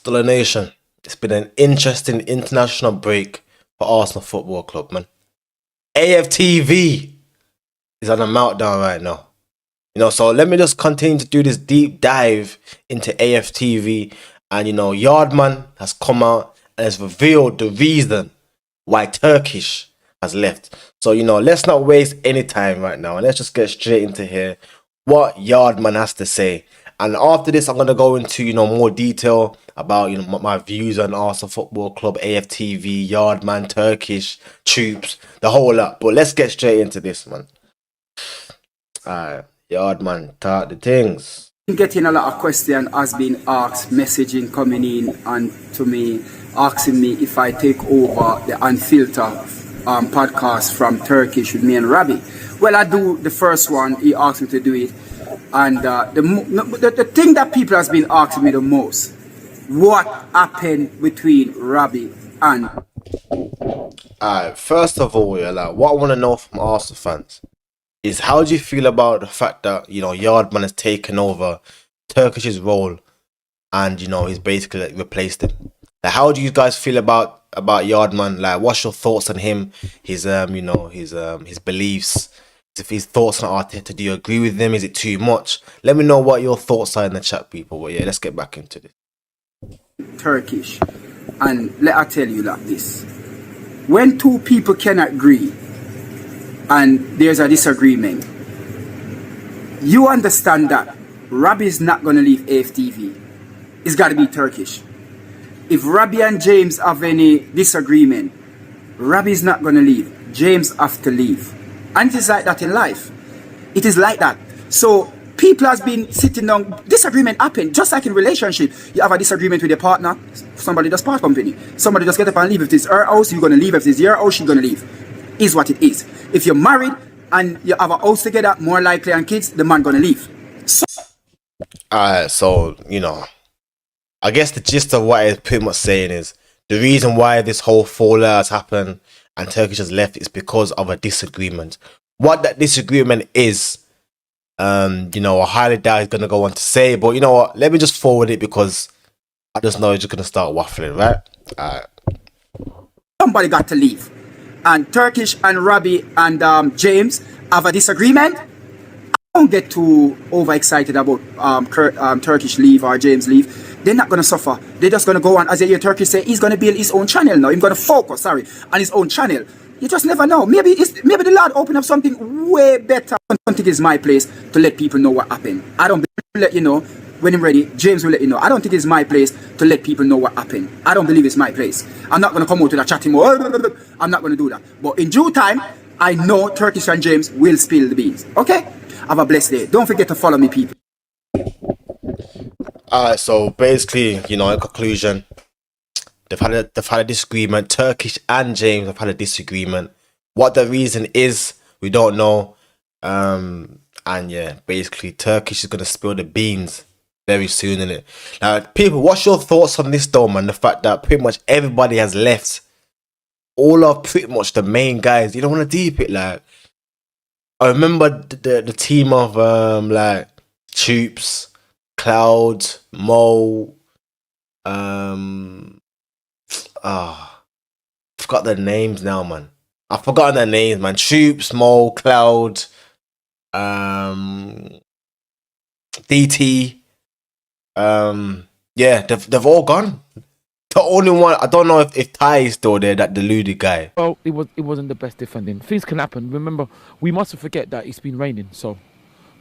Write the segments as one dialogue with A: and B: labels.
A: Stulla Nation, it's been an interesting international break for Arsenal Football Club, man. AFTV is on a meltdown right now. So let me just continue to do this deep dive into AFTV. And, Yardman has come out and has revealed the reason why Turkish has left. So, let's not waste any time right now. And let's just get straight into here what Yardman has to say. And after this, I'm going to go into, more detail about, my views on Arsenal Football Club, AFTV, Yardman, Turkish, Troopz, the whole lot. But let's get straight into this, man. Alright, Yardman, talk the things.
B: Getting a lot of questions has been asked, messaging coming in and to me, asking me if I take over the Unfiltered podcast from Turkish with me and Rabit. Well, I do the first one, he asked me to do it. And the thing that people has been asking me the most, what happened between Rabit and...
A: Alright, first of all, what I want to know from Arsenal fans is how do you feel about the fact that, Yardman has taken over Turkish's role and, he's basically replaced him? How do you guys feel about Yardman? What's your thoughts on him? His beliefs, if his thoughts on Arteta, do you agree with them? Is it too much? Let me know what your thoughts are in the chat, people. But yeah, let's get back into this.
B: Turkish, and let I tell you like this: when two people cannot agree and there's a disagreement, you understand that Robbie is not going to leave AFTV. It's got to be Turkish. If Robbie and James have any disagreement, Robbie is not going to leave. James have to leave. And it is like that in life. It is like that. So people has been sitting down. Disagreement happen. Just like in relationship. You have a disagreement with your partner. Somebody does part company. Somebody just get up and leave. If it's her house, you're going to leave. If it's your house, she's going to leave. Is what it is. If you're married and you have a house together, more likely and kids, the man going to leave.
A: Alright, so, I guess the gist of what it's pretty much saying is the reason why this whole fallout has happened and Turkish has left is because of a disagreement. What that disagreement is, I highly doubt he's going to go on to say, but you know what? Let me just forward it because I just know he's just going to start waffling, right? Alright.
B: Somebody got to leave. And Turkish and Robbie and James have a disagreement. I don't get too overexcited about Turkish leave or James leave. They're not going to suffer. They're just going to go on. As I hear Turkish say, he's going to build his own channel now. He's going to focus, on his own channel. You just never know. Maybe the Lord open up something way better. I don't think it's my place to let people know what happened. I don't let you know. When I'm ready, James will let you know. I don't think it's my place to let people know what happened. I don't believe it's my place. I'm not going to come out to the chatting more. I'm not going to do that. But in due time, I know Turkish and James will spill the beans. Okay? Have a blessed day. Don't forget to follow me, people.
A: Alright, so basically, in conclusion, they've had a disagreement. Turkish and James have had a disagreement. What the reason is, we don't know. And yeah, basically, Turkish is gonna spill the beans very soon, innit? Now, people, what's your thoughts on this though, man? The fact that pretty much everybody has left. All of pretty much the main guys. You don't want to deep it, I remember the team of Troopz, Cloud, Mo, forgot their names now, man. I've forgotten their names, man. Troopz, Mo, Cloud, DT. Yeah, they've all gone. The only one, I don't know if Ty is still there, that deluded guy.
C: Well, it wasn't the best defending. Things can happen. Remember, we mustn't forget that it's been raining, so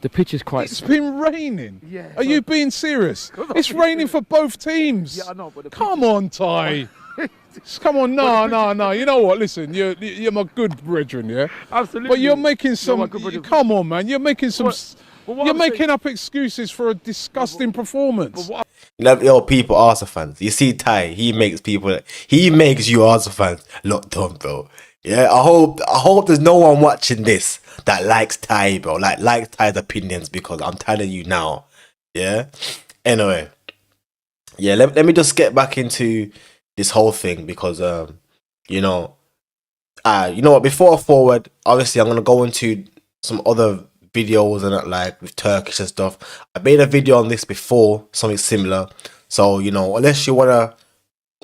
C: the pitch is quite...
D: It's been raining?
C: Yeah.
D: Are you being serious? It's raining for both teams.
C: Yeah, I know, but
D: come on, Ty. Come on, no. You know what? Listen, you're my good brethren, yeah?
C: Absolutely.
D: But you're making some... Come on, man. You're making some... You're making up excuses for a disgusting performance.
A: Yo, people, Arsenal fans. You see Ty, he makes you Arsenal fans look dumb, bro. Yeah, I hope there's no one watching this that likes Ty, bro. Likes Ty's opinions, because I'm telling you now. Yeah. Anyway. Yeah, let me just get back into this whole thing because you know what, before I forward, obviously I'm gonna go into some other videos and that, like with Turkish and stuff. I made a video on this before, something similar. So, you know, unless you wanna,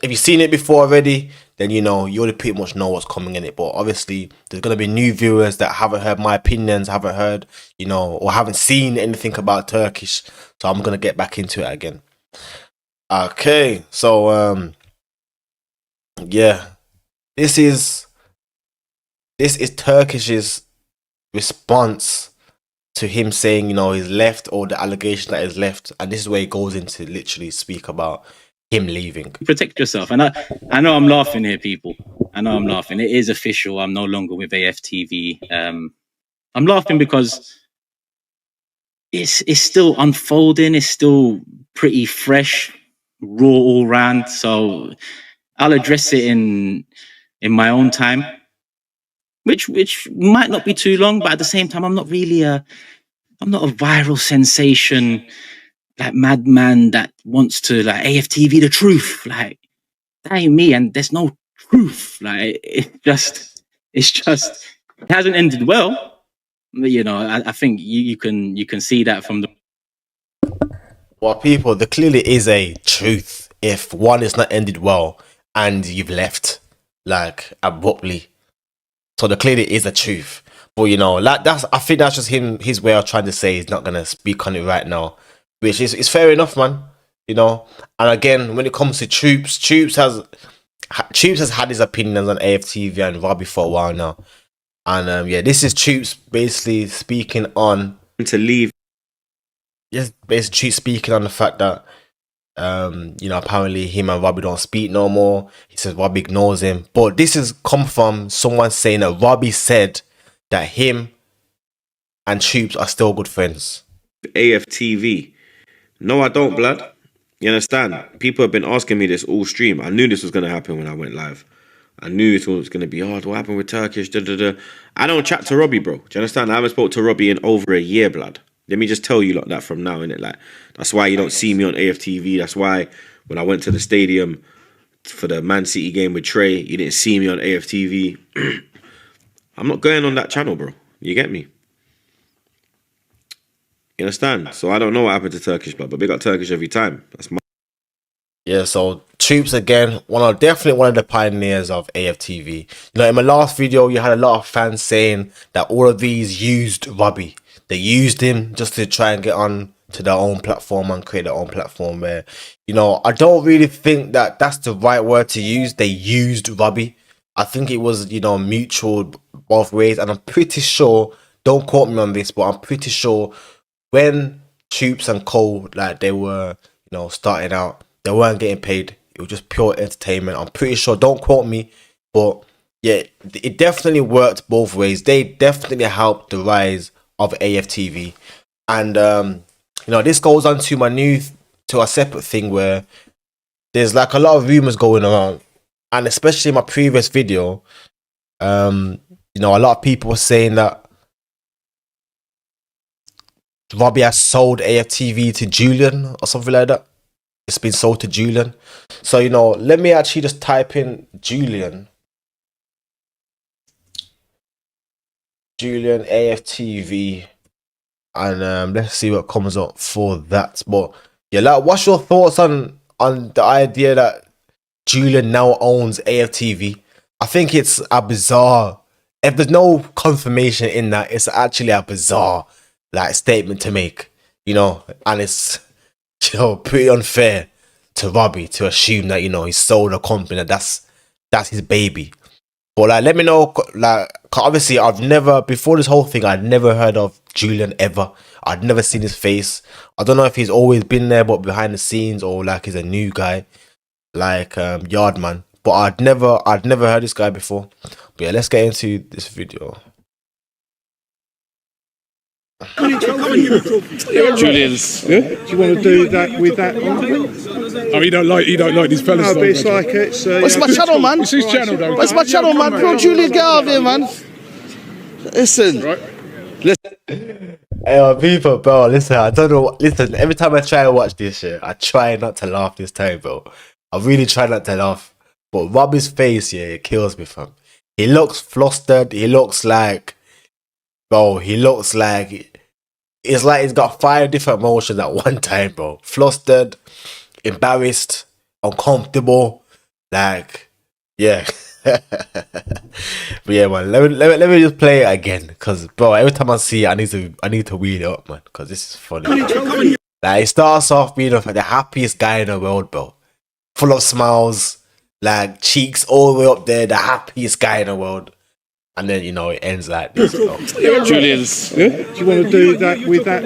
A: if you've seen it before already, then you know you already pretty much know what's coming in it. But obviously, there's gonna be new viewers that haven't heard my opinions, haven't heard, you know, or haven't seen anything about Turkish. So I'm gonna get back into it again. Okay, so yeah, this is Turkish's response to him saying, you know, he's left, or the allegation that he's left, and this is where he goes into literally speak about him leaving.
E: Protect yourself. And I know I'm laughing here, people. I know I'm laughing. It is official. I'm no longer with AFTV. I'm laughing because it's still unfolding. It's still pretty fresh, raw all round. So I'll address it in my own time, which might not be too long, but at the same time, I'm not a viral sensation, like madman that wants to like AFTV the truth. Like, that ain't me, and there's no truth. Like, it hasn't ended well. You know, I think you can see that from the.
A: Well, people, there clearly is a truth if one is not ended well and you've left like abruptly. So there clearly is a truth. But you know, like I think that's just his way of trying to say he's not gonna speak on it right now, which is fair enough, man. You know, and again, when it comes to Troopz has had his opinions on AFTV and Robbie for a while now, and yeah, this is Troopz basically speaking on
F: to leave.
A: Yes, basically speaking on the fact that you know, apparently him and Robbie don't speak no more. He says Robbie ignores him, but this has come from someone saying that Robbie said that him and Troopz are still good friends.
F: AFTV. No, I don't, blood. You understand? People have been asking me this all stream. I knew this was going to happen when I went live. I knew it was going to be, what happened with Turkish? Da, da, da. I don't chat to Robbie, bro. Do you understand? I haven't spoke to Robbie in over a year, blood. Let me just tell you like that from now, innit? Like, that's why you don't see me on AFTV. That's why when I went to the stadium for the Man City game with Trey, you didn't see me on AFTV. I'm not going on that channel, bro. You get me? You understand? So I don't know what happened to Turkish, blood, but big up Turkish every time. That's my.
A: Yeah, so Troopz again, definitely one of the pioneers of AFTV. You know, in my last video, you had a lot of fans saying that all of these used Robbie. They used him just to try and get on to their own platform and create their own platform where, you know, I don't really think that that's the right word to use. They used Robbie. I think it was, you know, mutual both ways. And I'm pretty sure, don't quote me on this, but I'm pretty sure when Troopz and Cole, like, they were, you know, starting out, they weren't getting paid. It was just pure entertainment. I'm pretty sure, don't quote me, but yeah, it definitely worked both ways. They definitely helped the rise of AFTV. And you know, this goes on to to a separate thing where there's like a lot of rumors going around, and especially in my previous video, you know, a lot of people were saying that Robbie has sold AFTV to Julian or something like that. It's been sold to Julian. So, you know, let me actually just type in Julian AFTV, and let's see what comes up for that. But yeah, like, what's your thoughts on the idea that Julian now owns AFTV? I think it's a bizarre, if there's no confirmation in that, it's actually a bizarre like statement to make, you know, and it's, you know, pretty unfair to Robbie to assume that, you know, he sold a company, that's his baby. But like, let me know, like, obviously I've never, before this whole thing, I'd never heard of Julian ever. I'd never seen his face. I don't know if he's always been there, but behind the scenes, or like he's a new guy, like Yardman. But I'd never heard this guy before. But yeah, let's get into this video.
G: Julian's.
H: Yeah? Do you want to do that with that on?
G: Oh, you don't like these fellas.
H: No, but it's like it's.
I: What's my channel, man?
G: It's his channel, though.
I: What's my channel, man? Bro, Julian, get out of here, man. Listen.
G: Right.
A: Hey, people, bro, listen, I don't know. Listen, every time I try to watch this shit, I try not to laugh this time, bro. I really try not to laugh. But Robbie's face, yeah, it kills me, fam. He looks flustered. He looks like, bro, it's like he's got 5 different emotions at one time, bro. Flustered. embarrassed, uncomfortable, like, yeah. But yeah, man, let me just play it again, because bro, every time I see it, I need to read it up, man, because this is funny. Like, it starts off being the happiest guy in the world, bro, full of smiles, like cheeks all the way up there, the happiest guy in the world. And then, you know, it ends like this.
G: Julian's.
H: Do you want to do that with that?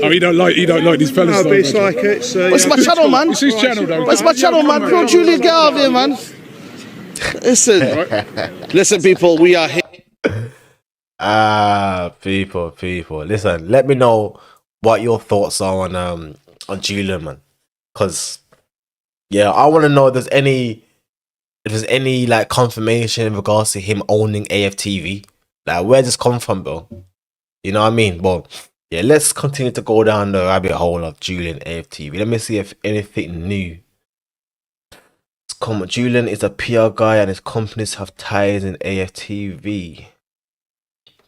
G: Oh, he don't like these fellas.
H: No, but it's like it's.
I: What's my channel, man?
G: It's his channel, though.
I: What's my channel, man? Bro, Julian, get out of here, man. Listen, people, we are here.
A: People. Listen, let me know what your thoughts are on Julian, man. Cause yeah, I want to know if there's any like confirmation in regards to him owning AFTV. Like, where does this come from, bro? You know what I mean? But yeah, let's continue to go down the rabbit hole of Julian AFTV. Let me see if anything new. Julian is a PR guy and his companies have ties in AFTV.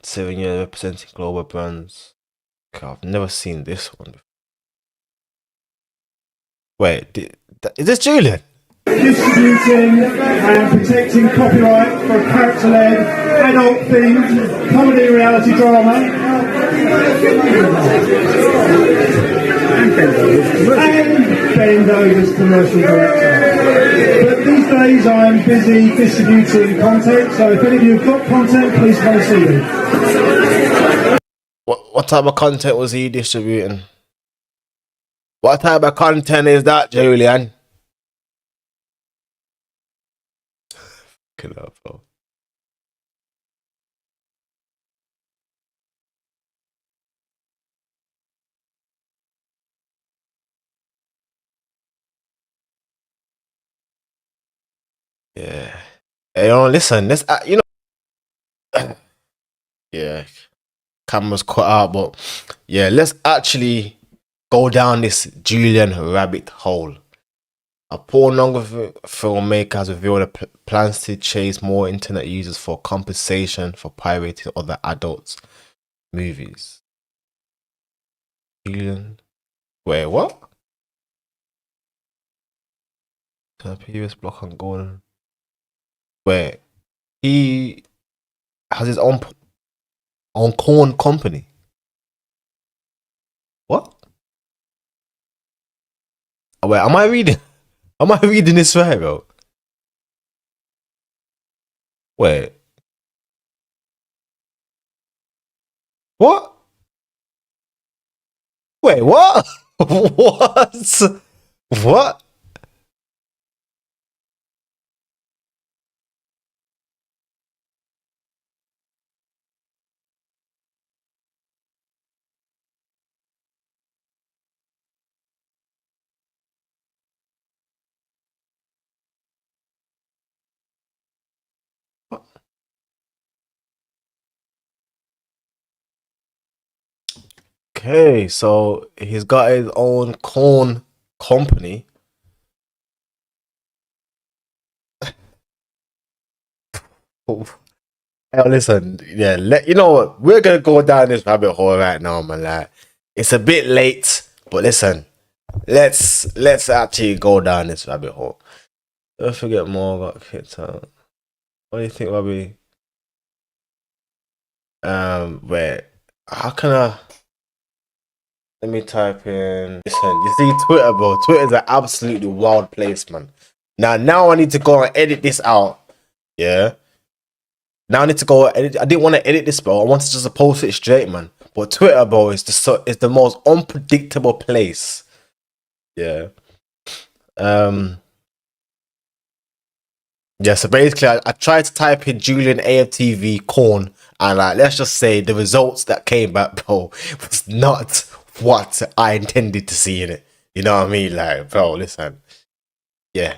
A: 7 years representing global brands. Okay, I've never seen this one before. Wait, is this Julian?
J: Distributing and protecting copyright for a character-led, adult-themed comedy reality drama. And Ben Dover's commercial director. But these days I'm busy distributing content, so if any of you have got content, please come and see me.
A: What type of content was he distributing? What type of content is that, Julian? Up, bro. Yeah. Hey, listen, let's you know. Yeah, camera's cut out, but yeah, let's actually go down this Julian rabbit hole. A pornography filmmaker has revealed plans to chase more internet users for compensation for pirating other adults' movies. Julian, wait, what? The previous block on Gordon. Wait, he has his own corn company. What? Wait, am I reading this right, bro? Wait. What? Wait, what? What? What? Okay, so he's got his own corn company. Oh, listen, yeah, you know what? We're gonna go down this rabbit hole right now, man. Like, it's a bit late, but listen, let's actually go down this rabbit hole. Don't forget more got kicked out. What do you think, Robbie? Wait, how can I? Let me type in. Listen, you see Twitter, bro. Twitter's an absolutely wild place, man. Now I need to go and edit this out. Yeah. Now I need to go edit. I didn't want to edit this, bro. I wanted just to post it straight, man. But Twitter, bro, is the most unpredictable place. Yeah. Yeah. So basically, I tried to type in Julian AFTV corn, and like, let's just say the results that came back, bro, was not what I intended to see in it. You know what I mean? Like, bro, listen. Yeah,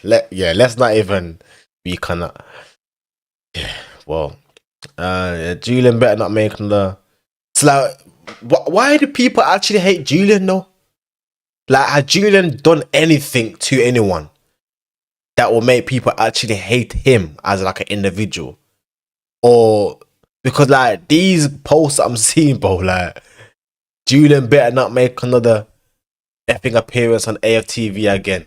A: let's not even be kind of. Yeah, well, Julian better not make another. It's like, why do people actually hate Julian though? Like, has Julian done anything to anyone that will make people actually hate him as like an individual? Or because like these posts I'm seeing, bro, like Julian better not make another effing appearance on AFTV again.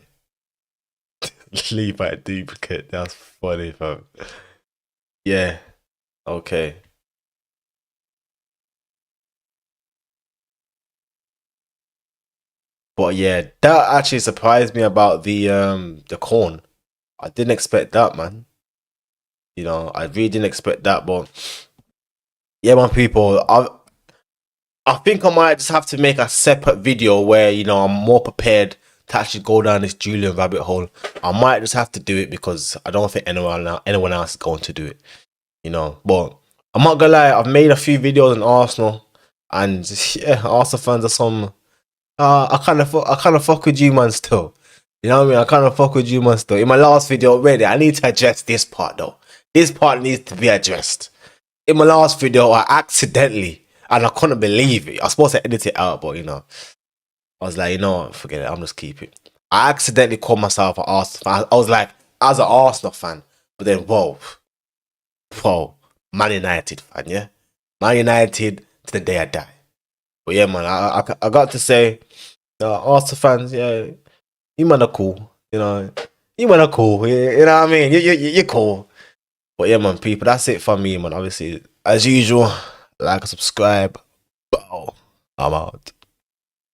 A: Levi duplicate. That's funny, fam. Yeah. Okay. But yeah, that actually surprised me about the corn. I didn't expect that, man. You know, I really didn't expect that. But yeah, man, people, I think I might just have to make a separate video where, you know, I'm more prepared to actually go down this Julian rabbit hole. I might just have to do it because I don't think anyone else is going to do it. You know, but I'm not gonna lie, I've made a few videos on Arsenal, and yeah, Arsenal fans are some. I kind of fuck with you, man. Still, you know what I mean. I kind of fuck with you, man. Still, in my last video already, I need to address this part though. This part needs to be addressed. In my last video, I accidentally, and I couldn't believe it. I was supposed to edit it out, but you know, I was like, you know what, forget it. I'm just keep it. I accidentally called myself an Arsenal fan. I was like, as an Arsenal fan, but then whoa, Man United fan, yeah, Man United to the day I die. But yeah, man, I got to say, Arsenal fans, yeah, you man are cool. You know, you man are cool. You know what I mean? You're cool. But yeah, man, people, that's it for me, man. Obviously, as usual, like and subscribe. Bow. I'm out.